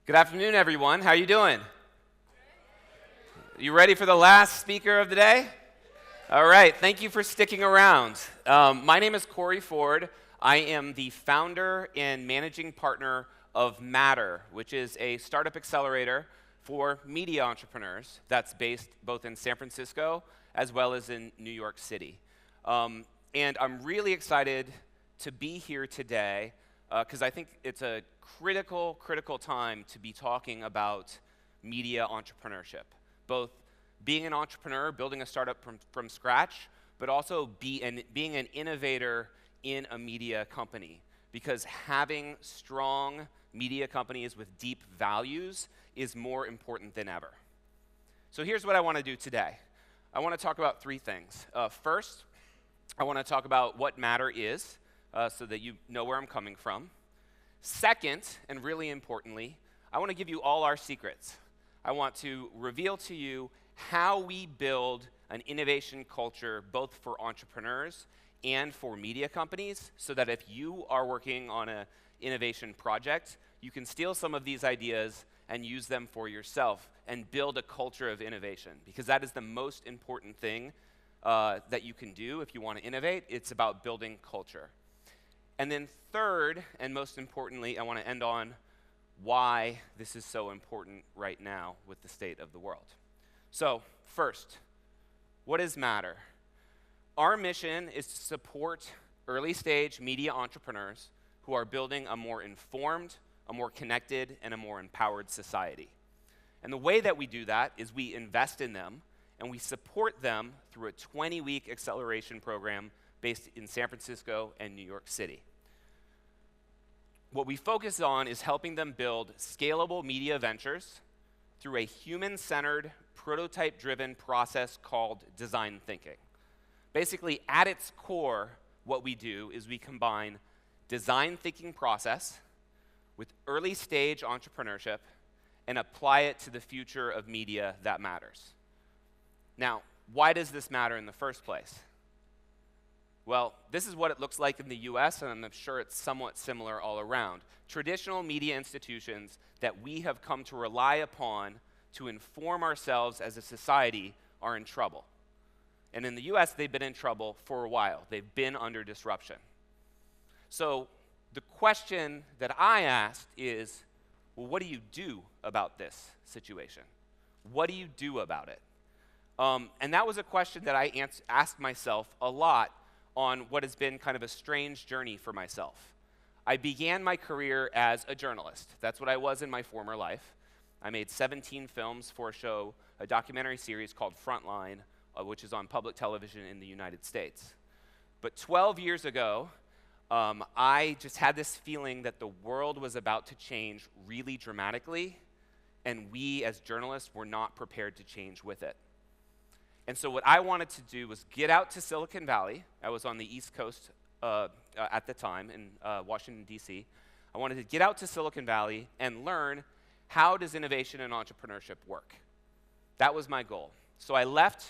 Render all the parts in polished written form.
Good afternoon, everyone. How are you doing? You ready for the last speaker of the day? All right, thank you for sticking around. My name is Corey Ford. I am the founder and managing partner of Matter, which is a startup accelerator for media entrepreneurs that's based both in San Francisco as well as in New York City. And I'm really excited to be here today because I think it's a critical time to be talking about media entrepreneurship, both being an entrepreneur, building a startup from scratch, but also being an innovator in a media company, because having strong media companies with deep values is more important than ever. So here's what I want to do today. I want to talk about three things. First, I want to talk about what Matter is, so that you know where I'm coming from. Second, and really importantly, I want to give you all our secrets. I want to reveal to you how we build an innovation culture both for entrepreneurs and for media companies, so that if you are working on an innovation project, you can steal some of these ideas and use them for yourself and build a culture of innovation, because that is the most important thing that you can do if you want to innovate. It's about building culture. And then third, and most importantly, I want to end on why this is so important right now with the state of the world. So first, what is Matter? Our mission is to support early-stage media entrepreneurs who are building a more informed, a more connected, and a more empowered society. And the way that we do that is we invest in them, and we support them through a 20-week acceleration program based in San Francisco and New York City. What we focus on is helping them build scalable media ventures through a human-centered, prototype-driven process called design thinking. Basically, at its core, what we do is we combine design thinking process with early-stage entrepreneurship and apply it to the future of media that matters. Now, why does this matter in the first place? Well, this is what it looks like in the US, and I'm sure it's somewhat similar all around. Traditional media institutions that we have come to rely upon to inform ourselves as a society are in trouble. And in the US, they've been in trouble for a while. They've been under disruption. So the question that I asked is, well, what do you do about this situation? What do you do about it? And that was a question that I asked myself a lot on what has been kind of a strange journey for myself. I began my career as a journalist. That's what I was in my former life. I made 17 films for a documentary series called Frontline, which is on public television in the United States. But 12 years ago, I just had this feeling that the world was about to change really dramatically, and we as journalists were not prepared to change with it. And so what I wanted to do was get out to Silicon Valley. I was on the East Coast at the time in Washington, D.C. I wanted to get out to Silicon Valley and learn, how does innovation and entrepreneurship work? That was my goal. So I left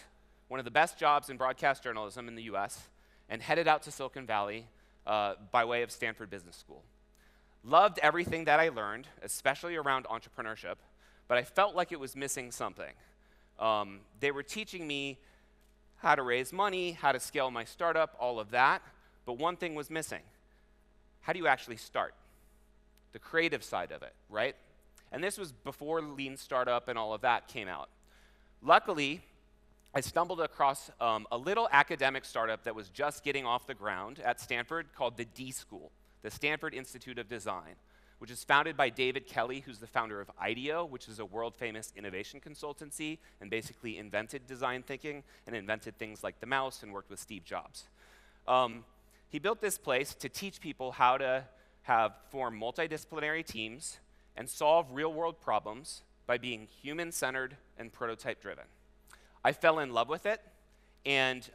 one of the best jobs in broadcast journalism in the US and headed out to Silicon Valley by way of Stanford Business School. Loved everything that I learned, especially around entrepreneurship, but I felt like it was missing something. They were teaching me how to raise money, how to scale my startup, all of that, but one thing was missing. How do you actually start? The creative side of it, right? And this was before Lean Startup and all of that came out. Luckily, I stumbled across a little academic startup that was just getting off the ground at Stanford called the D School, the Stanford Institute of Design, which is founded by David Kelly, who's the founder of IDEO, which is a world-famous innovation consultancy, and basically invented design thinking and invented things like the mouse and worked with Steve Jobs. He built this place to teach people how to form multidisciplinary teams and solve real-world problems by being human-centered and prototype-driven. I fell in love with it and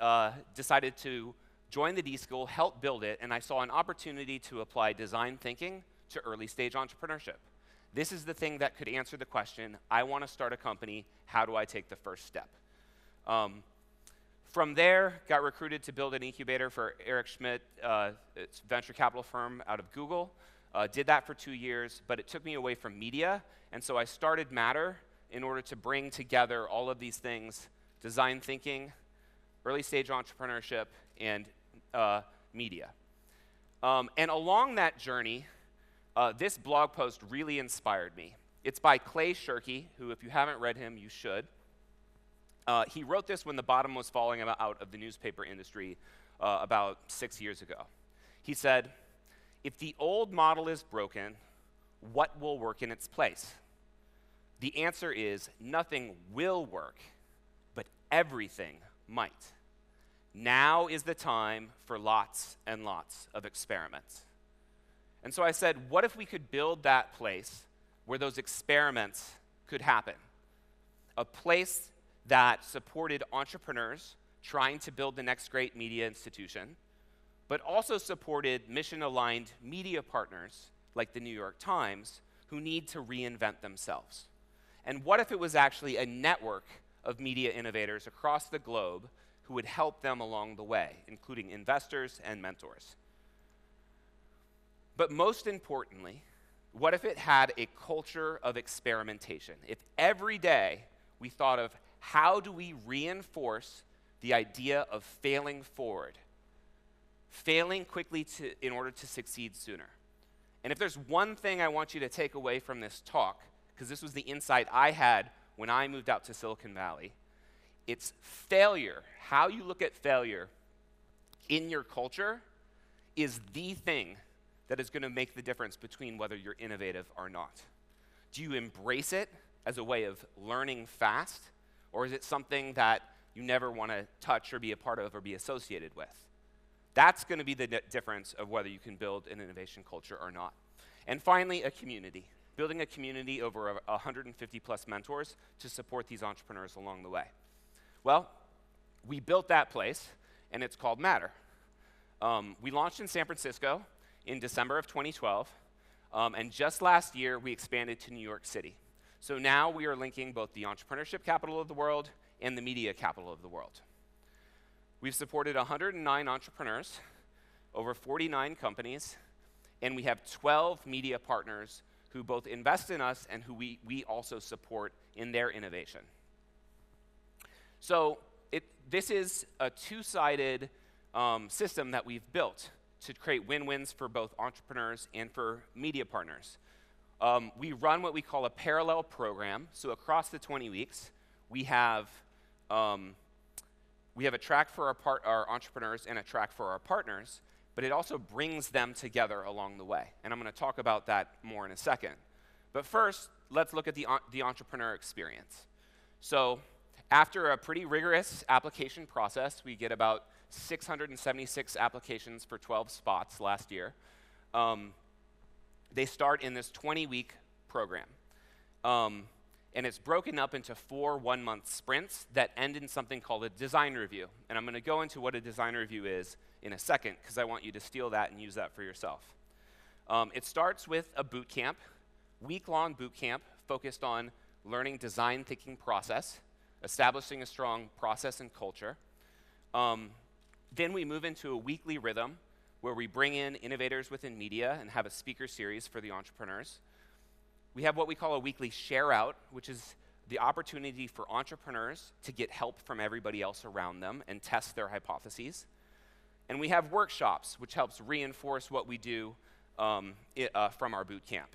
decided to join the D School, help build it, and I saw an opportunity to apply design thinking to early-stage entrepreneurship. This is the thing that could answer the question, I want to start a company, how do I take the first step? From there, got recruited to build an incubator for Eric Schmidt, it's a venture capital firm out of Google. Did that for 2 years, but it took me away from media, and so I started Matter in order to bring together all of these things: design thinking, early stage entrepreneurship, and media. And along that journey, this blog post really inspired me. It's by Clay Shirky, who, if you haven't read him, you should. He wrote this when the bottom was falling out of the newspaper industry about 6 years ago. He said, "If the old model is broken, what will work in its place? The answer is nothing will work, but everything might. Now is the time for lots and lots of experiments." And so I said, what if we could build that place where those experiments could happen? A place that supported entrepreneurs trying to build the next great media institution, but also supported mission-aligned media partners like the New York Times who need to reinvent themselves. And what if it was actually a network of media innovators across the globe who would help them along the way, including investors and mentors? But most importantly, what if it had a culture of experimentation? If every day we thought of how do we reinforce the idea of failing forward, failing quickly in order to succeed sooner. And if there's one thing I want you to take away from this talk, because this was the insight I had when I moved out to Silicon Valley, it's failure. How you look at failure in your culture is the thing that is going to make the difference between whether you're innovative or not. Do you embrace it as a way of learning fast, or is it something that you never want to touch or be a part of or be associated with? That's going to be the difference of whether you can build an innovation culture or not. And finally, a community. Building a community over 150 plus mentors to support these entrepreneurs along the way. Well, we built that place, and it's called Matter. We launched in San Francisco in December of 2012, and just last year, we expanded to New York City. So now we are linking both the entrepreneurship capital of the world and the media capital of the world. We've supported 109 entrepreneurs, over 49 companies, and we have 12 media partners who both invest in us and who we also support in their innovation. So this is a two-sided system that we've built to create win-wins for both entrepreneurs and for media partners. We run what we call a parallel program. So across the 20 weeks, we have a track for our entrepreneurs and a track for our partners, but it also brings them together along the way. And I'm going to talk about that more in a second. But first, let's look at the entrepreneur experience. So after a pretty rigorous application process, we get about 676 applications for 12 spots last year. They start in this 20-week program. And it's broken up into 4 one-month sprints that end in something called a design review. And I'm going to go into what a design review is in a second, because I want you to steal that and use that for yourself. It starts with a boot camp, week-long boot camp focused on learning design thinking process, establishing a strong process and culture. Then we move into a weekly rhythm where we bring in innovators within media and have a speaker series for the entrepreneurs. We have what we call a weekly share out, which is the opportunity for entrepreneurs to get help from everybody else around them and test their hypotheses. And we have workshops, which helps reinforce what we do from our boot camp.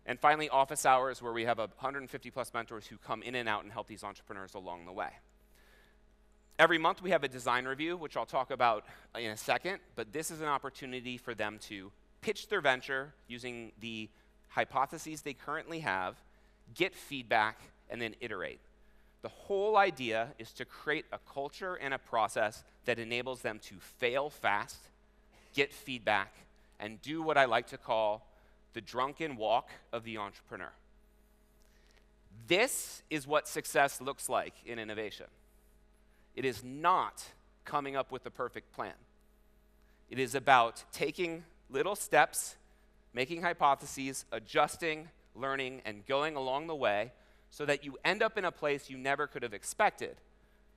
And finally, office hours, where we have 150 plus mentors who come in and out and help these entrepreneurs along the way. Every month we have a design review, which I'll talk about in a second, but this is an opportunity for them to pitch their venture using the hypotheses they currently have, get feedback, and then iterate. The whole idea is to create a culture and a process that enables them to fail fast, get feedback, and do what I like to call the drunken walk of the entrepreneur. This is what success looks like in innovation. It is not coming up with the perfect plan. It is about taking little steps, making hypotheses, adjusting, learning, and going along the way so that you end up in a place you never could have expected,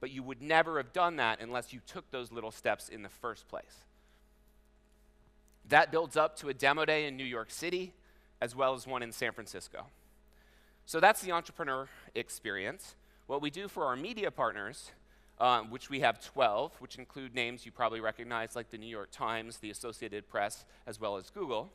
but you would never have done that unless you took those little steps in the first place. That builds up to a demo day in New York City, as well as one in San Francisco. So that's the entrepreneur experience. What we do for our media partners, which we have 12, which include names you probably recognize like the New York Times, the Associated Press, as well as Google,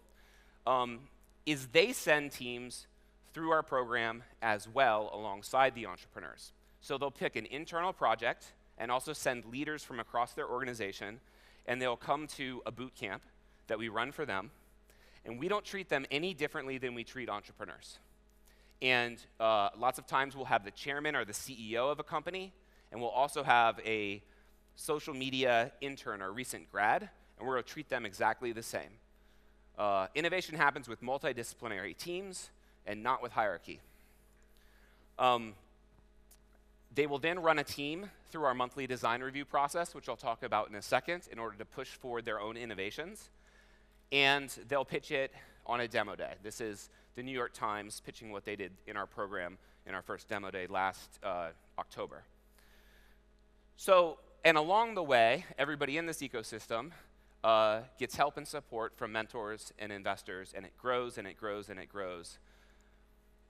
is they send teams through our program as well alongside the entrepreneurs. So they'll pick an internal project and also send leaders from across their organization, and they'll come to a boot camp that we run for them, and we don't treat them any differently than we treat entrepreneurs. And lots of times we'll have the chairman or the CEO of a company, and we'll also have a social media intern or recent grad, and we're going to treat them exactly the same. Innovation happens with multidisciplinary teams and not with hierarchy. They will then run a team through our monthly design review process, which I'll talk about in a second, in order to push forward their own innovations. And they'll pitch it on a demo day. This is the New York Times pitching what they did in our program in our first demo day last October. So, and along the way, everybody in this ecosystem gets help and support from mentors and investors, and it grows and it grows and it grows.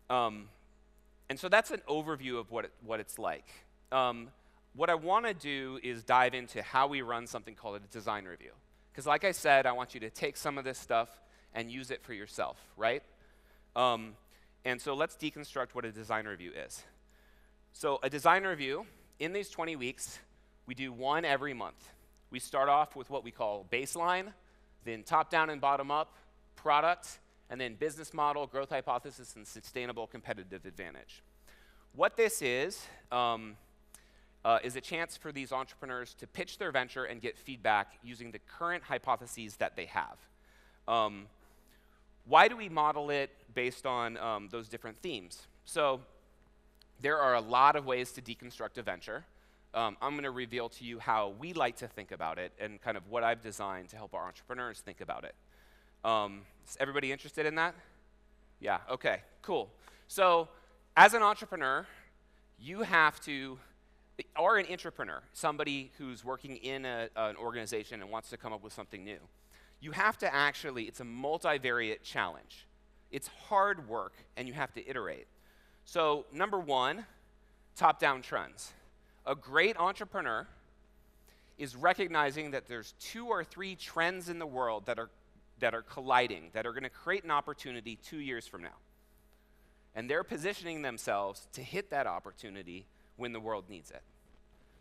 And so that's an overview of what it's like. What I want to do is dive into how we run something called a design review. Because like I said, I want you to take some of this stuff and use it for yourself, right? And so let's deconstruct what a design review is. So a design review, in these 20 weeks, we do one every month. We start off with what we call baseline, then top down and bottom up, product, and then business model, growth hypothesis, and sustainable competitive advantage. What this is a chance for these entrepreneurs to pitch their venture and get feedback using the current hypotheses that they have. Why do we model it based on those different themes? So there are a lot of ways to deconstruct a venture. I'm going to reveal to you how we like to think about it and kind of what I've designed to help our entrepreneurs think about it. Is everybody interested in that? Yeah, okay, cool. So as an entrepreneur, you have to, or an intrapreneur, somebody who's working in an organization and wants to come up with something new, you have to actually, it's a multivariate challenge. It's hard work, and you have to iterate. So number one, top-down trends. A great entrepreneur is recognizing that there's 2 or 3 trends in the world that are colliding, that are going to create an opportunity 2 years from now. And they're positioning themselves to hit that opportunity when the world needs it.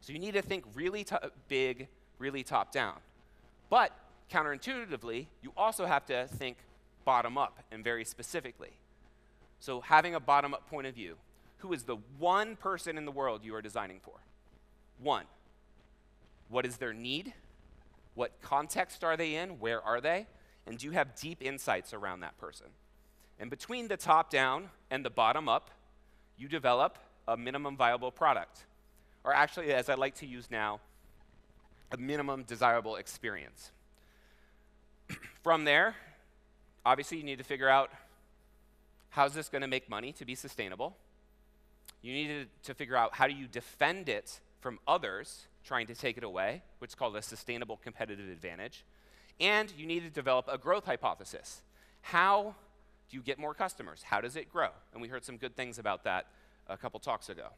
So you need to think really big, really top down. But counterintuitively, you also have to think bottom up and very specifically. So having a bottom up point of view, who is the one person in the world you are designing for? One. What is their need? What context are they in? Where are they? And do you have deep insights around that person? And between the top down and the bottom up, you develop a minimum viable product. Or actually, as I like to use now, a minimum desirable experience. From there, obviously you need to figure out how's this going to make money to be sustainable. You need to figure out how do you defend it from others trying to take it away, which is called a sustainable competitive advantage. And you need to develop a growth hypothesis. How do you get more customers? How does it grow? And we heard some good things about that a couple talks ago.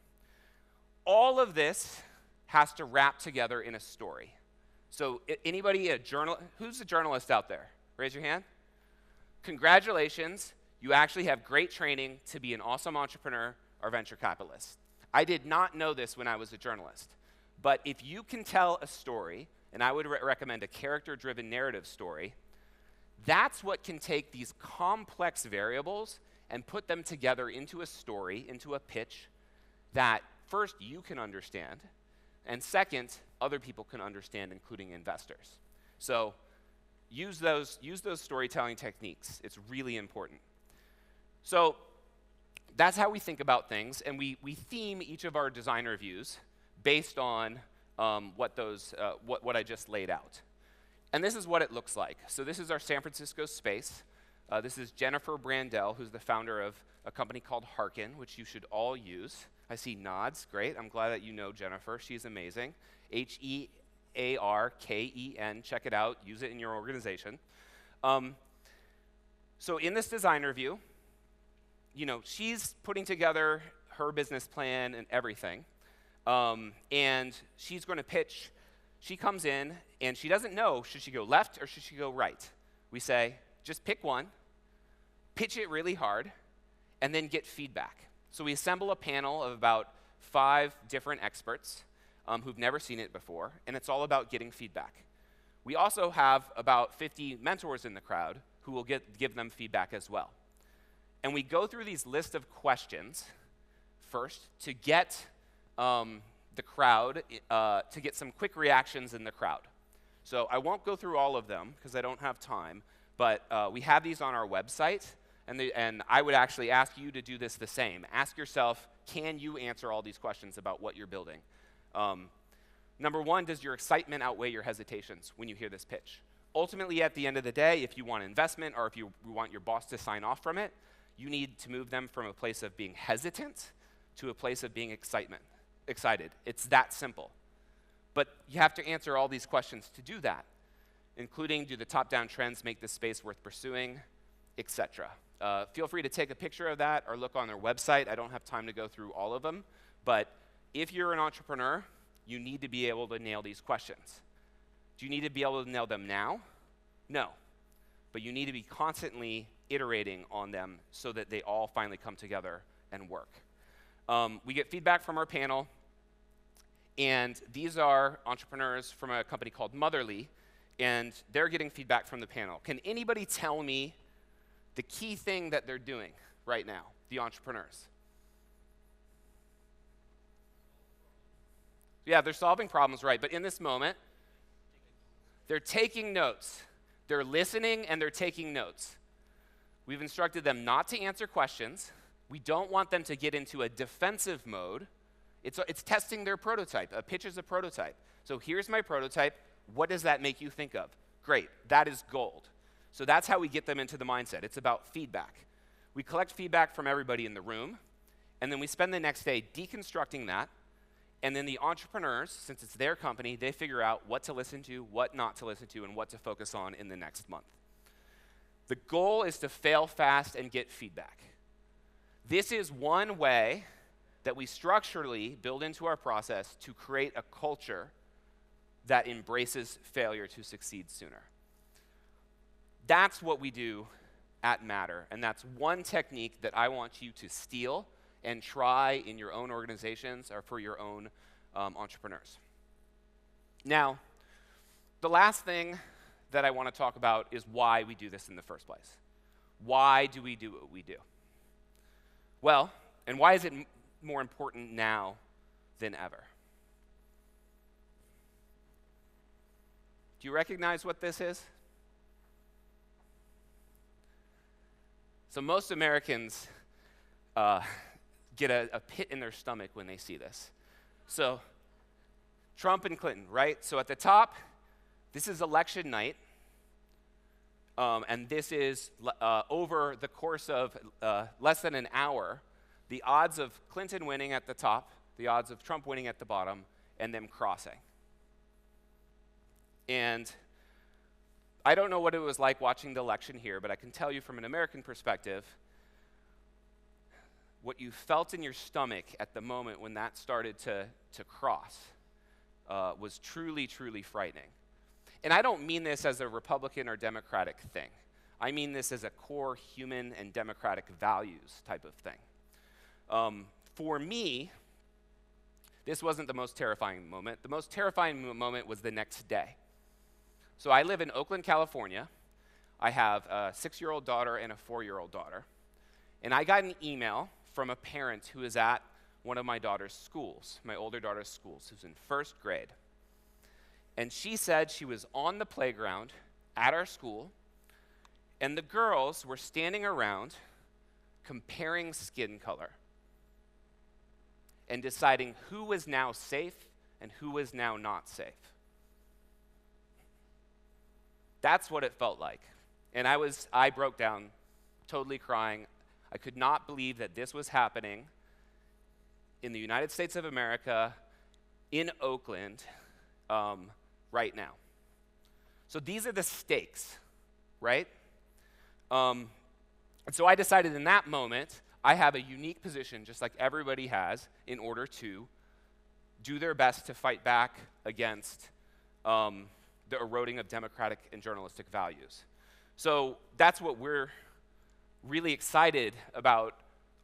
All of this has to wrap together in a story. So anybody, who's a journalist out there? Raise your hand. Congratulations, you actually have great training to be an awesome entrepreneur or venture capitalist. I did not know this when I was a journalist. But if you can tell a story, and I would recommend a character-driven narrative story, that's what can take these complex variables and put them together into a story, into a pitch, that first you can understand, and second, other people can understand, including investors. So use those storytelling techniques. It's really important. So that's how we think about things, and we theme each of our design reviews based on what I just laid out. And this is what it looks like. So this is our San Francisco space. This is Jennifer Brandel, who's the founder of a company called Harken, which you should all use. I see nods. Great. I'm glad that you know Jennifer. She's amazing. Hearken. Check it out. Use it in your organization. Um, so in this design review, she's putting together her business plan and everything, and she's going to pitch. She comes in, and she doesn't know, should she go left or should she go right? We say, just pick one, pitch it really hard, and then get feedback. So we assemble a panel of about 5 different experts who've never seen it before, and it's all about getting feedback. We also have about 50 mentors in the crowd who will give them feedback as well. And we go through these list of questions first to get the crowd, to get some quick reactions in the crowd. So I won't go through all of them because I don't have time, but we have these on our website, and I would actually ask you to do this the same. Ask yourself, can you answer all these questions about what you're building? Number one, does your excitement outweigh your hesitations when you hear this pitch? Ultimately, at the end of the day, if you want investment or if you want your boss to sign off from it, you need to move them from a place of being hesitant to a place of being excited. It's that simple. But you have to answer all these questions to do that, including, do the top-down trends make this space worth pursuing, etc. Feel free to take a picture of that or look on their website. I don't have time to go through all of them, but if you're an entrepreneur, you need to be able to nail these questions. Do you need to be able to nail them now? No. But you need to be constantly iterating on them so that they all finally come together and work. We get feedback from our panel, and these are entrepreneurs from a company called Motherly, and they're getting feedback from the panel. Can anybody tell me the key thing that they're doing right now, the entrepreneurs? Yeah, they're solving problems, right, but in this moment, they're taking notes. They're listening and they're taking notes. We've instructed them not to answer questions. We don't want them to get into a defensive mode. It's testing their prototype. A pitch is a prototype. So here's my prototype. What does that make you think of? Great, that is gold. So that's how we get them into the mindset. It's about feedback. We collect feedback from everybody in the room, and then we spend the next day deconstructing that. And then the entrepreneurs, since it's their company, they figure out what to listen to, what not to listen to, and what to focus on in the next month. The goal is to fail fast and get feedback. This is one way that we structurally build into our process to create a culture that embraces failure to succeed sooner. That's what we do at Matter, and that's one technique that I want you to steal and try in your own organizations or for your own entrepreneurs. Now, the last thing that I want to talk about is why we do this in the first place. Why do we do what we do? Well, and why is it more important now than ever? Do you recognize what this is? So most Americans get a pit in their stomach when they see this. So Trump and Clinton, right? So at the top, this is election night, and this is over the course of less than an hour, the odds of Clinton winning at the top, the odds of Trump winning at the bottom, and them crossing. And I don't know what it was like watching the election here, but I can tell you from an American perspective, what you felt in your stomach at the moment when that started to cross was truly, truly frightening. And I don't mean this as a Republican or Democratic thing. I mean this as a core human and democratic values type of thing. For me, this wasn't the most terrifying moment. The most terrifying moment was the next day. So I live in Oakland, California. I have a 6-year-old daughter and a 4-year-old daughter. And I got an email from a parent who is at one of my daughter's schools, my older daughter's schools, who's in 1st grade. And she said she was on the playground at our school, and the girls were standing around comparing skin color and deciding who was now safe and who was now not safe. That's what it felt like. And I broke down, totally crying. I could not believe that this was happening in the United States of America, in Oakland, right now. So these are the stakes. right? And so I decided in that moment, I have a unique position, just like everybody has, in order to do their best to fight back against the eroding of democratic and journalistic values. So that's what we're really excited about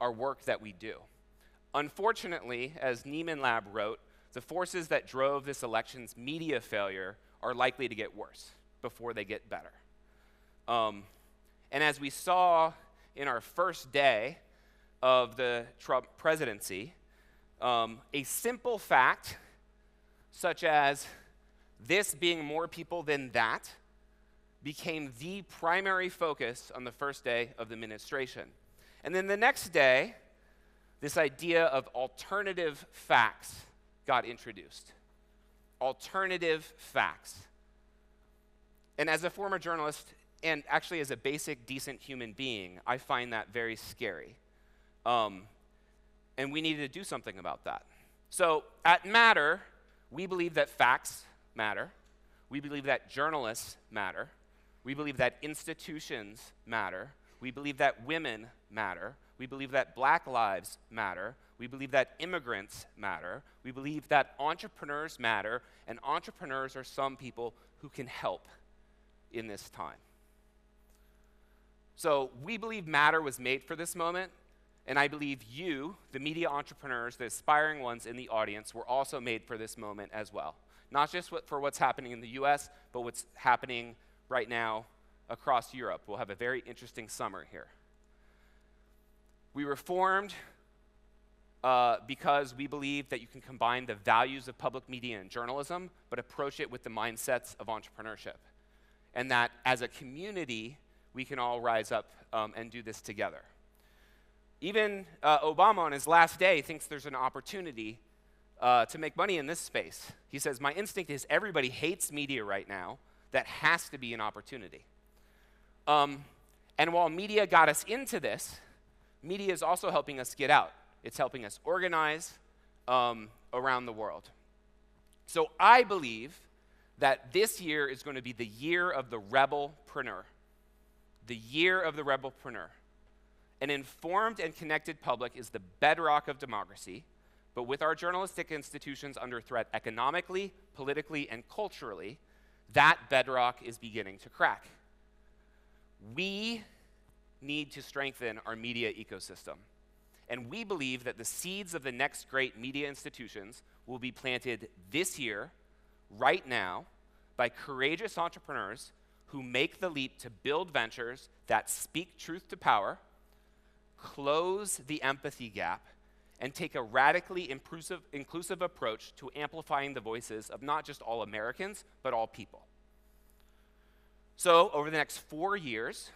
our work that we do. Unfortunately, as Neiman Lab wrote, the forces that drove this election's media failure are likely to get worse before they get better. And as we saw in our first day of the Trump presidency, a simple fact, such as this being more people than that, became the primary focus on the first day of the administration. And then the next day, this idea of alternative facts got introduced. Alternative facts. And as a former journalist, and actually as a basic, decent human being, I find that very scary. And we needed to do something about that. So at Matter, we believe that facts matter. We believe that journalists matter. We believe that institutions matter. We believe that women matter. We believe that black lives matter. We believe that immigrants matter. We believe that entrepreneurs matter, and entrepreneurs are some people who can help in this time. So we believe Matter was made for this moment, and I believe you, the media entrepreneurs, the aspiring ones in the audience, were also made for this moment as well. Not just for what's happening in the US, but what's happening right now across Europe. We'll have a very interesting summer here. We were formed because we believe that you can combine the values of public media and journalism, but approach it with the mindsets of entrepreneurship. And that as a community, we can all rise up and do this together. Even Obama on his last day thinks there's an opportunity to make money in this space. He says, my instinct is everybody hates media right now. That has to be an opportunity. And while media got us into this, media is also helping us get out. It's helping us organize around the world. So I believe that this year is going to be the year of the rebelpreneur. The year of the rebelpreneur. An informed and connected public is the bedrock of democracy, but with our journalistic institutions under threat economically, politically, and culturally, that bedrock is beginning to crack. We need to strengthen our media ecosystem, and we believe that the seeds of the next great media institutions will be planted this year, right now, by courageous entrepreneurs who make the leap to build ventures that speak truth to power, close the empathy gap, and take a radically inclusive approach to amplifying the voices of not just all Americans, but all people. So over the next 4 years,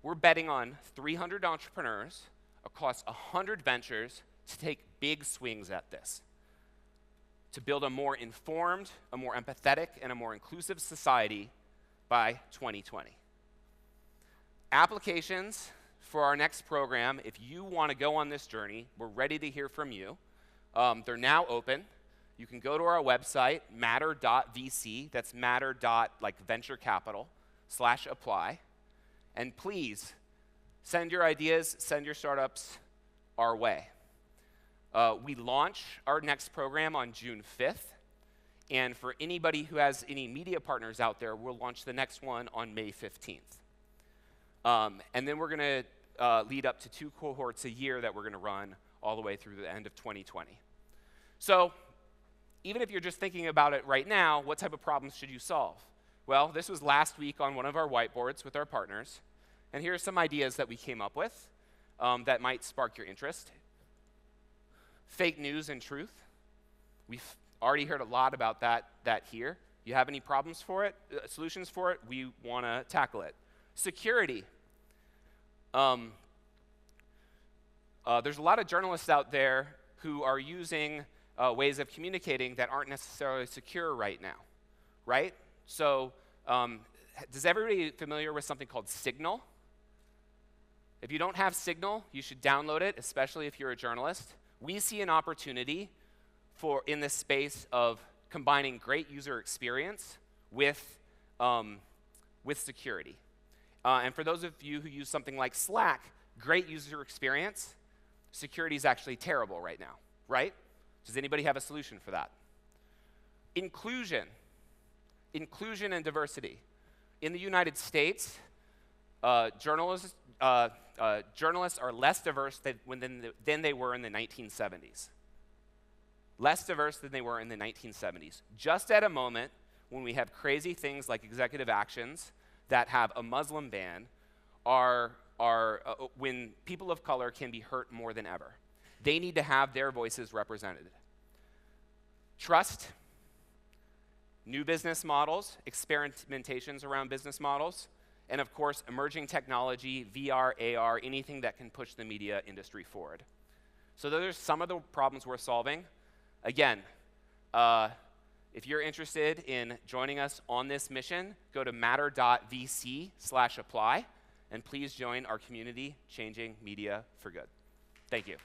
we're betting on 300 entrepreneurs across 100 ventures to take big swings at this, to build a more informed, a more empathetic, and a more inclusive society by 2020. Applications for our next program, if you want to go on this journey, we're ready to hear from you. They're now open. You can go to our website, matter.vc, that's matter.venture capital/apply, and please send your ideas, send your startups our way. We launch our next program on June 5th, and for anybody who has any media partners out there, we'll launch the next one on May 15th. And then we're going to lead up to 2 cohorts a year that we're going to run all the way through the end of 2020. So even if you're just thinking about it right now, what type of problems should you solve? Well, this was last week on one of our whiteboards with our partners, and here are some ideas that we came up with that might spark your interest. Fake news and truth. We've already heard a lot about that here. You have any problems for it, solutions for it? We want to tackle it. Security. There's a lot of journalists out there who are using ways of communicating that aren't necessarily secure right now, right? So is everybody familiar with something called Signal? If you don't have Signal, you should download it, especially if you're a journalist. We see an opportunity in this space of combining great user experience with with security. And for those of you who use something like Slack, great user experience. Security is actually terrible right now, right? Does anybody have a solution for that? Inclusion and diversity. In the United States, journalists are less diverse than they were in the 1970s. Less diverse than they were in the 1970s. Just at a moment when we have crazy things like executive actions that have a Muslim ban, when people of color can be hurt more than ever. They need to have their voices represented. Trust, new business models, experimentations around business models, and of course, emerging technology, VR, AR, anything that can push the media industry forward. So those are some of the problems we're solving. Again, if you're interested in joining us on this mission, go to matter.vc/apply, and please join our community changing media for good. Thank you.